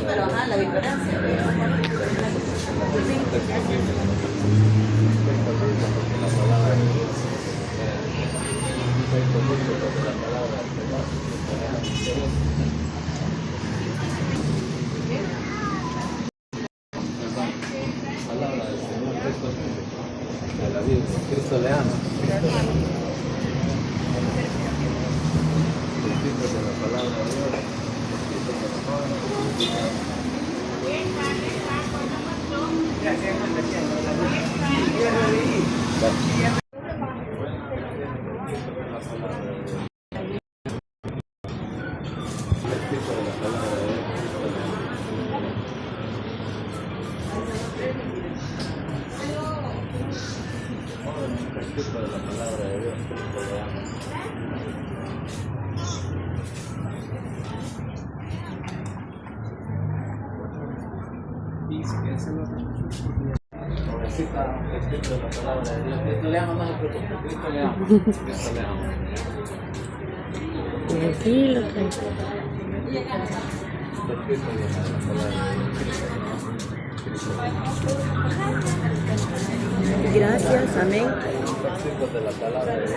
Pero ajá, la diferencia. Cristo le ama. Principios de la palabra de Dios. Necesita el espíritu de la palabra de Dios. Cristo le ama, no se preocupe. Cristo le ama. Cristo le ama. Tranquilo, tranquilo. El espíritu de la palabra de Dios. Gracias, amén. El espíritu de la palabra de Dios.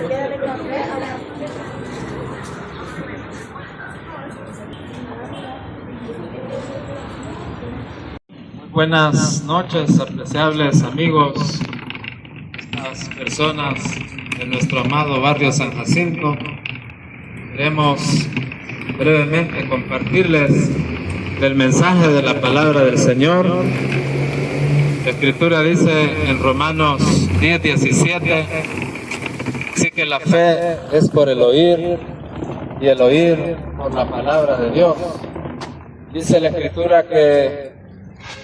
Buenas noches, apreciables amigos, estas personas de nuestro amado barrio San Jacinto. Queremos brevemente compartirles el mensaje de la palabra del Señor. La Escritura dice en Romanos 10:17, así que la fe es por el oír y el oír por la palabra de Dios. Dice la Escritura que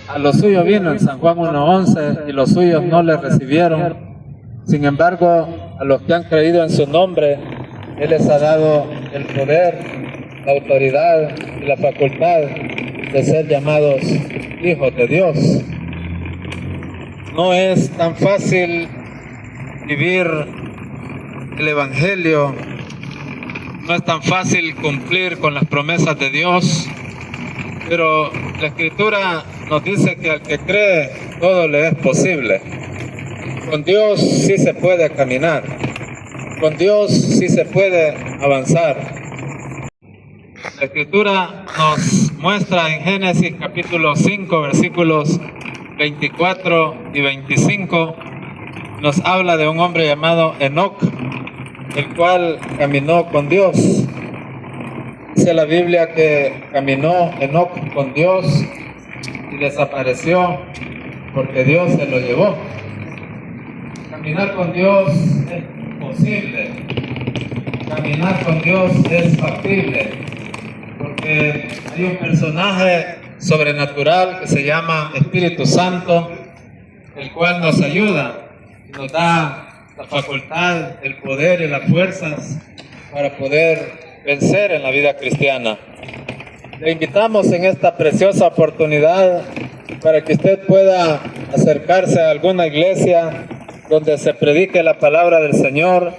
a los suyos vino en San Juan 1:11 y los suyos no le recibieron. Sin embargo, a los que han creído en su nombre, Él les ha dado el poder, la autoridad y la facultad de ser llamados hijos de Dios. No es tan fácil vivir el Evangelio, no es tan fácil cumplir con las promesas de Dios, pero la Escritura nos dice que al que cree todo le es posible. Con Dios sí se puede caminar, con Dios sí se puede avanzar. La Escritura nos muestra en Génesis capítulo 5 versículos 24 y 25, nos habla de un hombre llamado Enoc, el cual caminó con Dios. Dice la Biblia que caminó Enoc con Dios y desapareció porque Dios se lo llevó. Caminar con Dios es posible, caminar con Dios es factible, porque hay un personaje sobrenatural que se llama Espíritu Santo, el cual nos ayuda y nos da la facultad, el poder y las fuerzas para poder vencer en la vida cristiana. Le invitamos en esta preciosa oportunidad para que usted pueda acercarse a alguna iglesia donde se predique la palabra del Señor,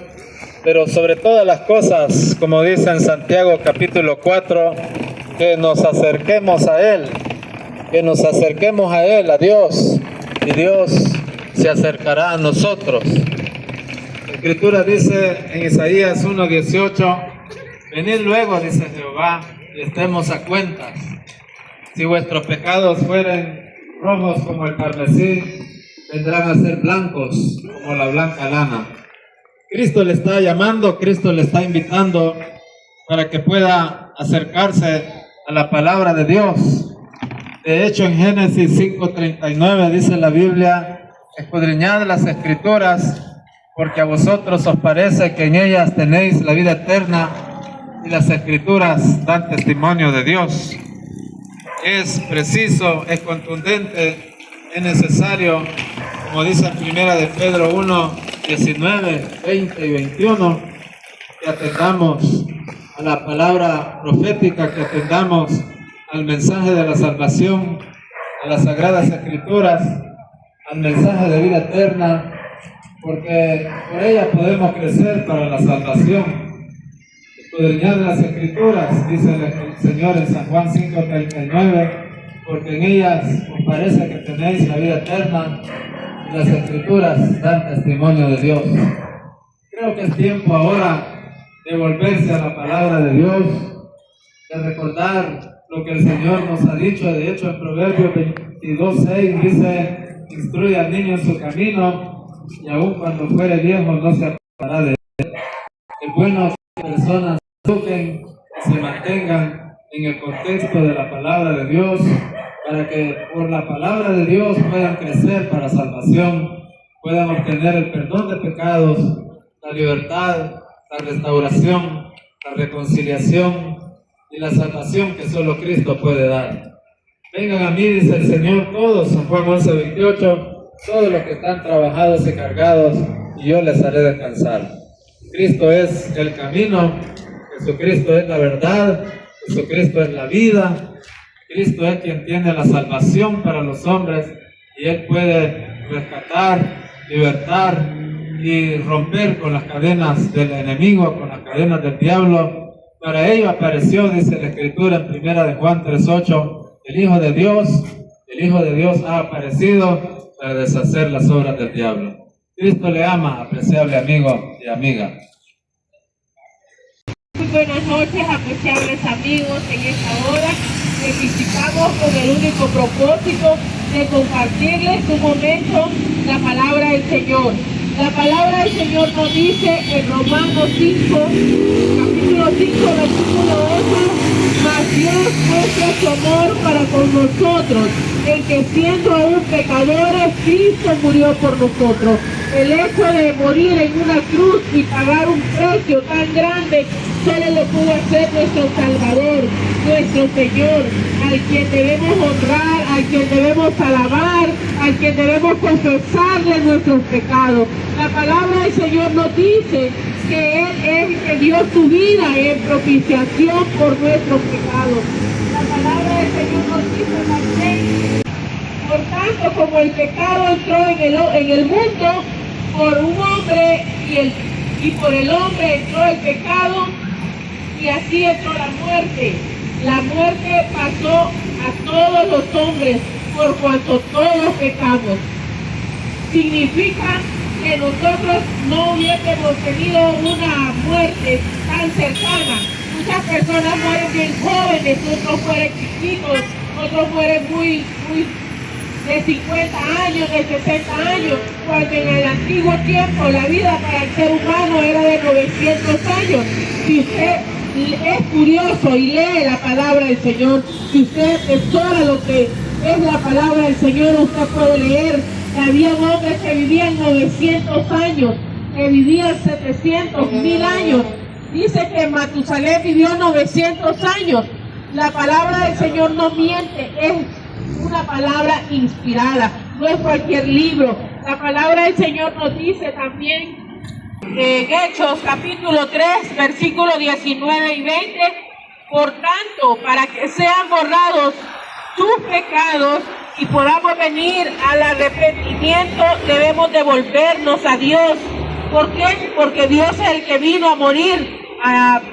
pero sobre todas las cosas, como dice en Santiago capítulo 4, que nos acerquemos a Él, a Dios, y Dios se acercará a nosotros. La Escritura dice en Isaías 1:18, venid luego, dice Jehová, y estemos a cuentas. Si vuestros pecados fueren rojos como el carmesí, vendrán a ser blancos como la blanca lana. Cristo le está llamando, Cristo le está invitando para que pueda acercarse a la palabra de Dios. De hecho, en Génesis 5:39 dice la Biblia, escudriñad las Escrituras, porque a vosotros os parece que en ellas tenéis la vida eterna, y las Escrituras dan testimonio de Dios. Es preciso, es contundente, es necesario, como dice en 1 de Pedro 1:19, 20 y 21, que atendamos a la palabra profética, que atendamos al mensaje de la salvación, a las Sagradas Escrituras, al mensaje de vida eterna, porque por ella podemos crecer para la salvación. Escudriñad las Escrituras, dice el Señor en San Juan 5:39, porque en ellas os parece que tenéis la vida eterna, y las Escrituras dan testimonio de Dios. Creo que es tiempo ahora de volverse a la palabra de Dios, de recordar lo que el Señor nos ha dicho. De hecho, en Proverbios 22:6 dice: instruye al niño en su camino, y aun cuando fuere viejo no se apartará de él. Es bueno que las personas eduquen y se mantengan en el contexto de la palabra de Dios, para que por la palabra de Dios puedan crecer para salvación, puedan obtener el perdón de pecados, la libertad, la restauración, la reconciliación y la salvación que solo Cristo puede dar. Vengan a mí, dice el Señor, todos, San Juan 11:28, todos los que están trabajados y cargados, y yo les haré descansar. Cristo es el camino, Jesucristo es la verdad, Jesucristo es la vida, Cristo es quien tiene la salvación para los hombres, y Él puede rescatar, libertar y romper con las cadenas del enemigo, con las cadenas del diablo. Para ello apareció, dice la Escritura en 1 de Juan 3:8, el Hijo de Dios ha aparecido para deshacer las obras del diablo. Cristo le ama, apreciable amigo y amiga. Muy buenas noches, apreciables amigos. En esta hora necesitamos con el único propósito de compartirles un momento la palabra del Señor. La palabra del Señor nos dice en Romanos 5, capítulo 5, versículo 8, mas Dios muestra su amor para con nosotros, en que siendo aún pecadores, Cristo murió por nosotros. El hecho de morir en una cruz y pagar un precio tan grande, solo lo pudo hacer nuestro Salvador, nuestro Señor, al quien debemos honrar, al quien debemos alabar, al quien debemos confesarle nuestros pecados. La palabra del Señor nos dice que Él es el que dio su vida en propiciación por nuestros pecados. La palabra del Señor nos dice también: por tanto, como el pecado entró en el mundo por un hombre, y por el hombre entró el pecado, y así entró la muerte. La muerte pasó a todos los hombres por cuanto todos pecamos. Significa que nosotros no hubiésemos tenido una muerte tan cercana. Muchas personas mueren bien jóvenes, otros mueren chiquitos, otros mueren muy de 50 años, de 60 años, cuando en el antiguo tiempo la vida para el ser humano era de 900 años. Si usted es curioso y lee la palabra del Señor, si usted atesora lo que es la palabra del Señor, usted puede leer que había hombres que vivían 900 años, que vivían 700, 1000 años. Dice que Matusalén vivió 900 años. La palabra del Señor no miente, es una palabra inspirada, no es cualquier libro. La palabra del Señor nos dice también en Hechos capítulo 3, versículos 19 y 20, por tanto, para que sean borrados sus pecados y podamos venir al arrepentimiento, debemos devolvernos a Dios. ¿Por qué? Porque Dios es el que vino a morir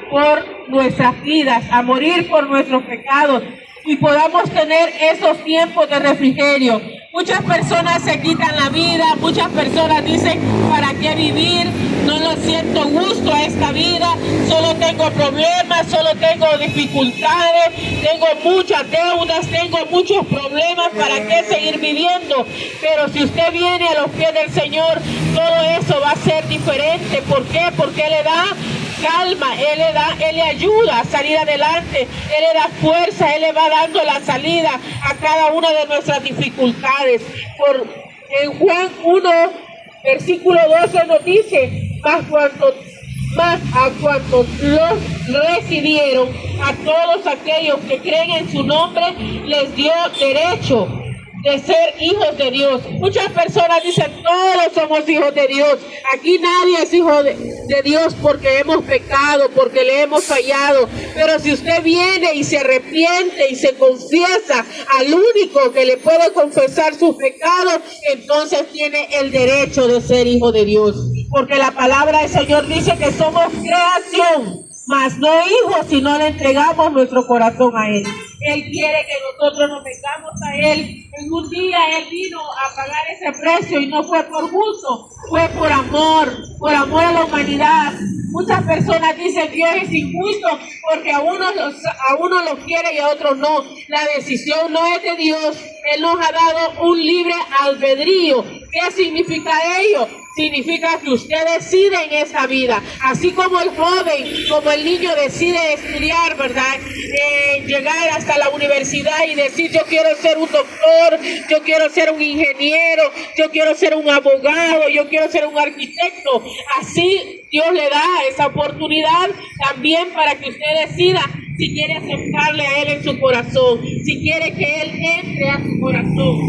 por nuestras vidas, a morir por nuestros pecados, y podamos tener esos tiempos de refrigerio. Muchas personas se quitan la vida, muchas personas dicen, ¿para qué vivir? No lo siento gusto a esta vida, solo tengo problemas, solo tengo dificultades, tengo muchas deudas, tengo muchos problemas, ¿para qué seguir viviendo? Pero si usted viene a los pies del Señor, todo eso va a ser diferente. ¿Por qué? Porque Él le da calma, Él le ayuda a salir adelante, Él le da fuerza, Él le va dando la salida a cada una de nuestras dificultades. En Juan 1, versículo 12 nos dice, mas a cuantos los recibieron, a todos aquellos que creen en su nombre, les dio derecho de ser hijos de Dios. Muchas personas dicen, todos somos hijos de Dios. Aquí nadie es hijo de Dios porque hemos pecado, porque le hemos fallado. Pero si usted viene y se arrepiente y se confiesa al único que le puede confesar sus pecados, entonces tiene el derecho de ser hijo de Dios. Porque la palabra del Señor dice que somos creación, mas no hijos, si no le entregamos nuestro corazón a Él. Él quiere que nosotros nos vengamos a Él. En un día Él vino a pagar ese precio y no fue por gusto, fue por amor a la humanidad. Muchas personas dicen Dios es injusto porque a unos los quiere y a otros no. La decisión no es de Dios. Él nos ha dado un libre albedrío. ¿Qué significa ello? Significa que usted decide en esa vida, así como el joven, como el niño decide estudiar, ¿verdad? Llegar hasta la universidad y decir yo quiero ser un doctor, yo quiero ser un ingeniero, yo quiero ser un abogado, yo quiero ser un arquitecto. Así Dios le da esa oportunidad también para que usted decida si quiere aceptarle a Él en su corazón, si quiere que Él entre a su corazón.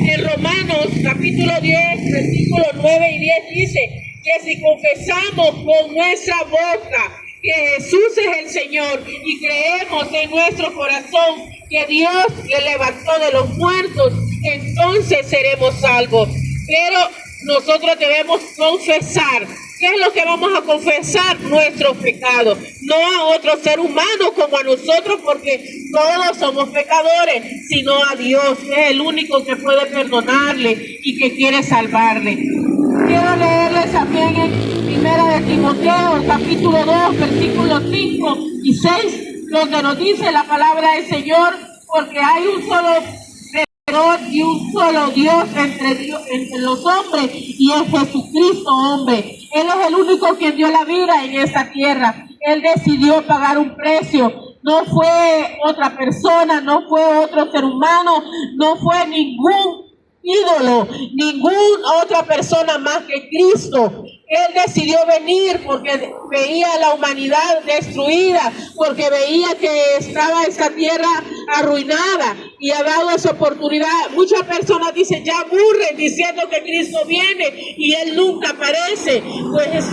En Romanos capítulo 10, versículos 9 y 10 dice que si confesamos con nuestra boca que Jesús es el Señor y creemos en nuestro corazón que Dios le levantó de los muertos, entonces seremos salvos. Pero nosotros debemos confesar. ¿Qué es lo que vamos a confesar? Nuestros pecados, no a otro ser humano como a nosotros, porque todos somos pecadores, sino a Dios, que es el único que puede perdonarle y que quiere salvarle. Quiero leerles también en 1 de Timoteo, capítulo 2, versículos 5 y 6, donde nos dice la palabra del Señor, porque hay un solo y un solo Dios entre los hombres, y es Jesucristo hombre. Él es el único que dio la vida en esta tierra. Él decidió pagar un precio. No fue otra persona, no fue otro ser humano, no fue ningún ídolo, ninguna otra persona más que Cristo. Él decidió venir porque veía la humanidad destruida, porque veía que estaba esta tierra arruinada y ha dado esa oportunidad. Muchas personas dicen, ya aburren diciendo que Cristo viene y Él nunca aparece. Pues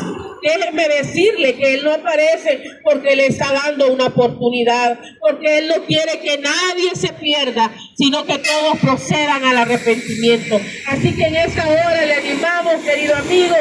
déjenme decirle que Él no aparece porque le está dando una oportunidad, porque Él no quiere que nadie se pierda, sino que todos procedan al arrepentimiento. Así que en esta hora le animamos, querido amigo,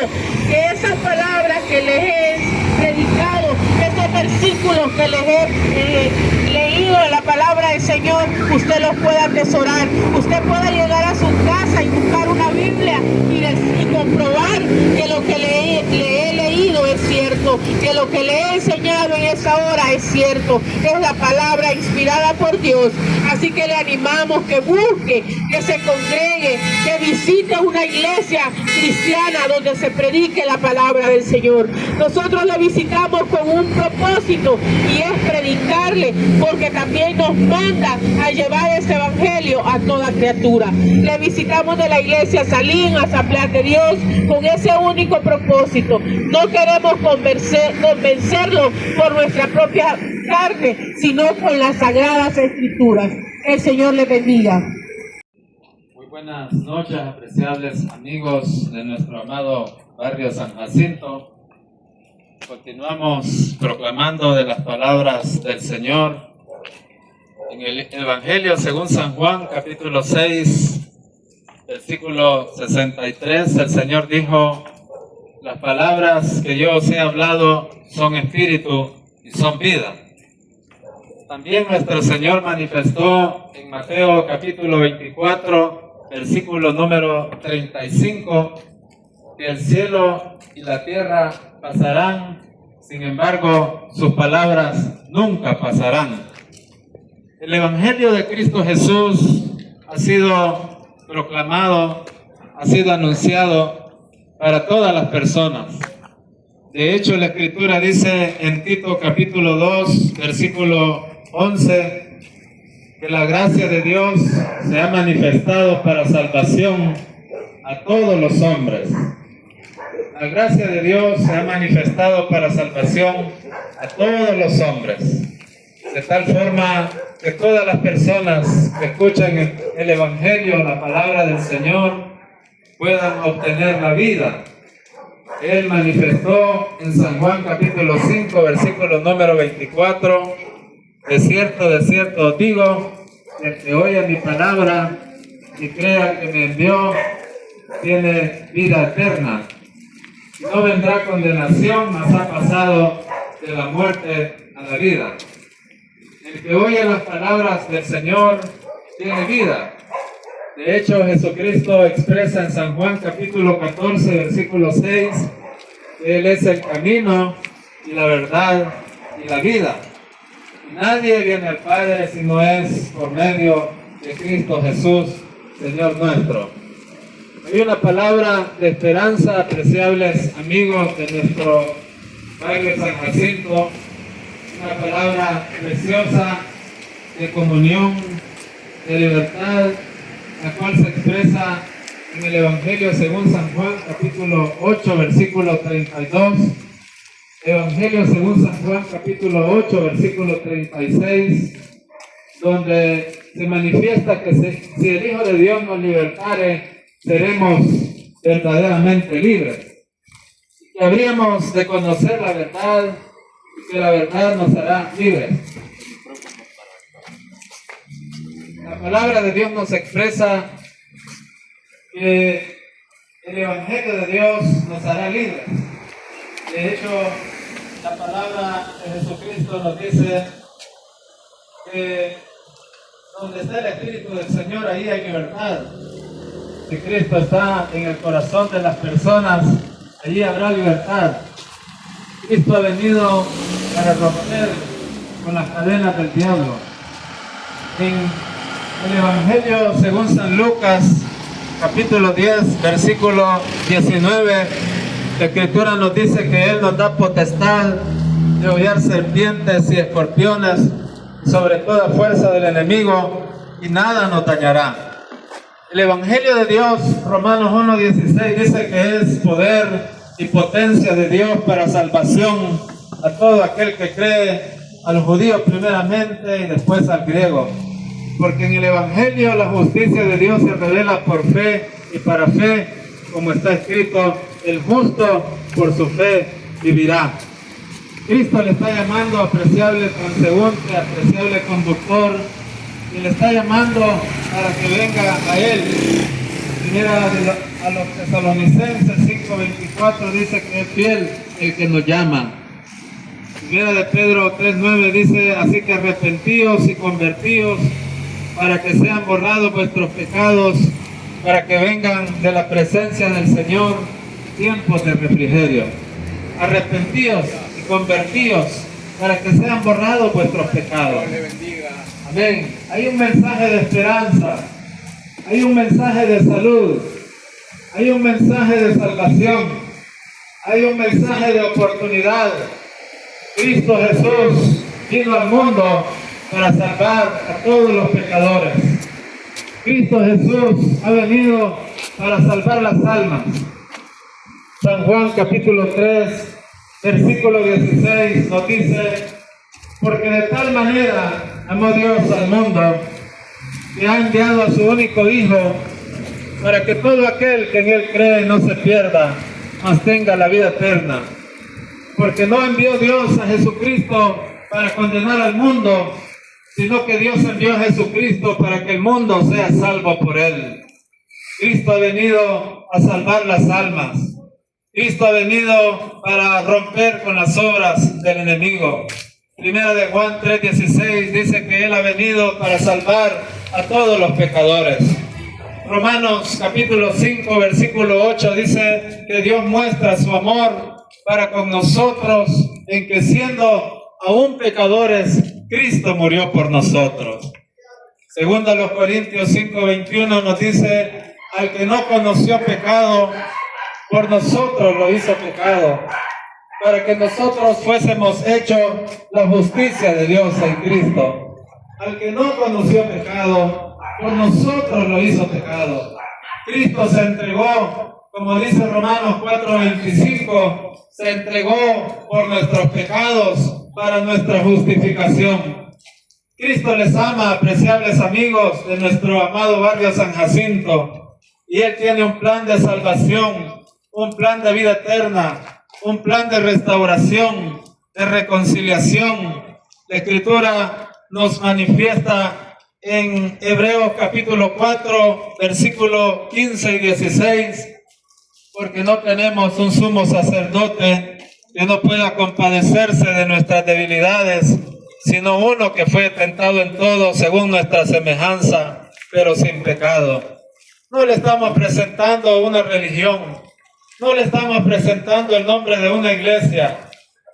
que esas palabras que les he predicado, esos versículos que les he leído en la palabra del Señor, usted los pueda atesorar. Usted pueda llegar a su casa y buscar una Biblia y comprobar que lo que le he leído es cierto, que lo que le he enseñado en esta hora es cierto, es la palabra inspirada por Dios. Así que le animamos que busque, que se congregue, que visite una iglesia cristiana donde se predique la palabra del Señor. Nosotros le visitamos con un propósito y es predicarle, porque también nos manda a llevar este evangelio a toda criatura. Le visitamos de la iglesia Salín, Asamblea de Dios, con ese único propósito. No queremos convencerlo por nuestra propia carne, sino con las sagradas escrituras. El Señor le bendiga. Muy buenas noches, apreciables amigos de nuestro amado barrio San Jacinto. Continuamos proclamando de las palabras del Señor. En el Evangelio según San Juan, capítulo 6, versículo 63, el Señor dijo: las palabras que yo os he hablado son espíritu y son vida. También nuestro Señor manifestó en Mateo capítulo 24, versículo número 35, que el cielo y la tierra pasarán, sin embargo, sus palabras nunca pasarán. El Evangelio de Cristo Jesús ha sido proclamado, ha sido anunciado para todas las personas. De hecho, la Escritura dice en Tito capítulo 2, versículo 11, que la gracia de Dios se ha manifestado para salvación a todos los hombres. La gracia de Dios se ha manifestado para salvación a todos los hombres. de tal forma que todas las personas que escuchan el Evangelio, la palabra del Señor, puedan obtener la vida. Él manifestó en San Juan capítulo 5, versículo número 24, de cierto os digo, que el que oye mi palabra y crea que me envió, tiene vida eterna. Y no vendrá condenación, mas ha pasado de la muerte a la vida. El que oye las palabras del Señor tiene vida. De hecho, Jesucristo expresa en San Juan capítulo 14, versículo 6, que Él es el camino y la verdad y la vida. Y nadie viene al Padre si no es por medio de Cristo Jesús, Señor nuestro. Hay una palabra de esperanza, apreciables amigos de nuestro baile San Jacinto, una palabra preciosa de comunión, de libertad, la cual se expresa en el Evangelio según San Juan, capítulo 8, versículo 32. Evangelio según San Juan, capítulo 8, versículo 36, donde se manifiesta que si el Hijo de Dios nos libertare, seremos verdaderamente libres. Que habríamos de conocer la verdad y que la verdad nos hará libres. La palabra de Dios nos expresa que el Evangelio de Dios nos hará libres. De hecho, la palabra de Jesucristo nos dice que donde está el Espíritu del Señor, ahí hay libertad. Si Cristo está en el corazón de las personas, allí habrá libertad. Cristo ha venido para romper con las cadenas del diablo. En el Evangelio según San Lucas, capítulo 10, versículo 19, la Escritura nos dice que Él nos da potestad de hollar serpientes y escorpiones sobre toda fuerza del enemigo y nada nos dañará. El Evangelio de Dios, Romanos 1:16, dice que es poder y potencia de Dios para salvación a todo aquel que cree, a los judíos primeramente y después al griego. Porque en el Evangelio la justicia de Dios se revela por fe y para fe, como está escrito, el justo por su fe vivirá. Cristo le está llamando apreciable transeúnte, apreciable conductor, y le está llamando para que venga a Él. Primera a los Tesalonicenses 5:24 dice que es fiel el que nos llama. Primera de Pedro 3:9 dice, así que arrepentíos y convertíos para que sean borrados vuestros pecados, para que vengan de la presencia del Señor tiempos de refrigerio. Arrepentíos y convertíos para que sean borrados vuestros pecados. Amén. Hay un mensaje de esperanza, hay un mensaje de salud, hay un mensaje de salvación, hay un mensaje de oportunidad. Cristo Jesús vino al mundo para salvar a todos los pecadores. Cristo Jesús ha venido para salvar las almas. San Juan capítulo 3, versículo 16 nos dice, porque de tal manera amó Dios al mundo que ha enviado a su único Hijo para que todo aquel que en Él cree no se pierda, mas tenga la vida eterna. Porque no envió Dios a Jesucristo para condenar al mundo, sino que Dios envió a Jesucristo para que el mundo sea salvo por Él. Cristo ha venido a salvar las almas. Cristo ha venido para romper con las obras del enemigo. Primera de Juan 3:16 dice que Él ha venido para salvar a todos los pecadores. Romanos capítulo 5 versículo 8 dice que Dios muestra su amor para con nosotros en que siendo aún pecadores, Cristo murió por nosotros. Segunda a los Corintios 5:21 nos dice, al que no conoció pecado, por nosotros lo hizo pecado, para que nosotros fuésemos hechos la justicia de Dios en Cristo. Al que no conoció pecado, por nosotros lo hizo pecado. Cristo se entregó, como dice Romanos 4:25, se entregó por nuestros pecados para nuestra justificación. Cristo les ama, apreciables amigos de nuestro amado barrio San Jacinto, y Él tiene un plan de salvación, un plan de vida eterna, un plan de restauración, de reconciliación. La Escritura nos manifiesta en Hebreos capítulo 4, versículo 15 y 16, porque no tenemos un sumo sacerdote que no pueda compadecerse de nuestras debilidades, sino uno que fue tentado en todo según nuestra semejanza, pero sin pecado. No le estamos presentando una religión, no le estamos presentando el nombre de una iglesia,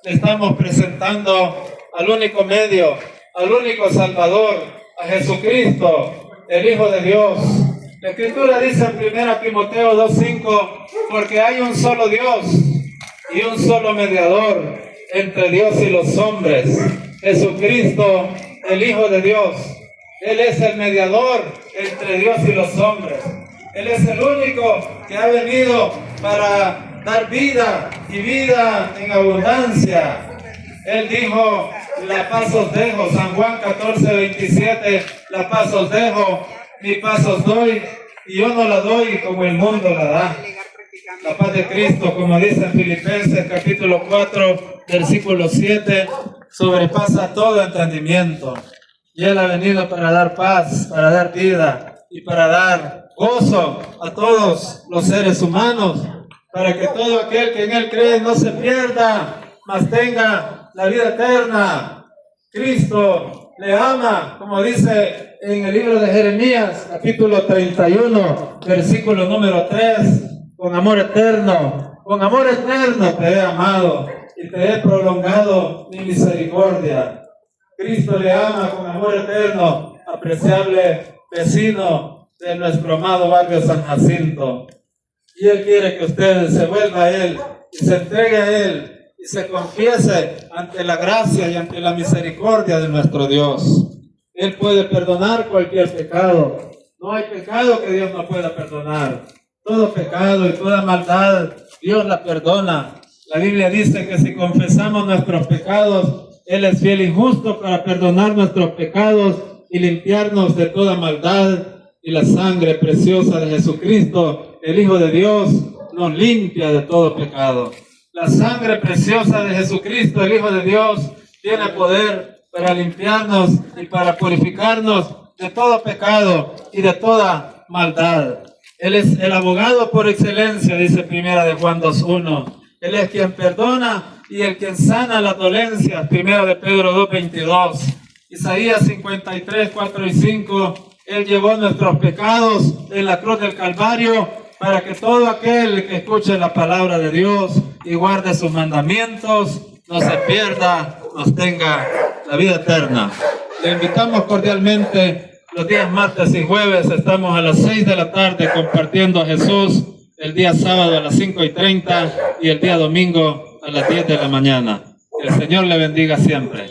le estamos presentando al único medio, al único Salvador, a Jesucristo, el Hijo de Dios. La Escritura dice en 1 Timoteo 2:5, porque hay un solo Dios y un solo mediador entre Dios y los hombres, Jesucristo, el Hijo de Dios. Él es el mediador entre Dios y los hombres. Él es el único que ha venido para dar vida y vida en abundancia. Él dijo, la paz os dejo, San Juan 14:27, la paz os dejo, mi paz os doy, y yo no la doy como el mundo la da. La paz de Cristo, como dice en Filipenses capítulo 4, versículo 7, sobrepasa todo entendimiento. Y Él ha venido para dar paz, para dar vida y para dar gozo a todos los seres humanos, para que todo aquel que en Él cree no se pierda, mas tenga la vida eterna. Cristo le ama, como dice en el libro de Jeremías, capítulo 31, versículo número 3, con amor eterno te he amado y te he prolongado mi misericordia. Cristo le ama con amor eterno, apreciable vecino de nuestro amado barrio San Jacinto. Y Él quiere que usted se vuelva a Él y se entregue a Él y se confiese ante la gracia y ante la misericordia de nuestro Dios. Él puede perdonar cualquier pecado. No hay pecado que Dios no pueda perdonar. Todo pecado y toda maldad, Dios la perdona. La Biblia dice que si confesamos nuestros pecados, Él es fiel y justo para perdonar nuestros pecados y limpiarnos de toda maldad. Y la sangre preciosa de Jesucristo, el Hijo de Dios, nos limpia de todo pecado. La sangre preciosa de Jesucristo, el Hijo de Dios, tiene poder para limpiarnos y para purificarnos de todo pecado y de toda maldad. Él es el abogado por excelencia, dice 1 de Juan 2:1. Él es quien perdona y el quien sana las dolencias, 1 de Pedro 2:22. Isaías 53, 4 y 5. Él llevó nuestros pecados en la cruz del Calvario para que todo aquel que escuche la palabra de Dios y guarde sus mandamientos no se pierda, nos tenga la vida eterna. Le invitamos cordialmente. Los días martes y jueves estamos a las 6 de la tarde compartiendo a Jesús, el día sábado a las 5:30 y el día domingo a las 10 de la mañana. Que el Señor le bendiga siempre.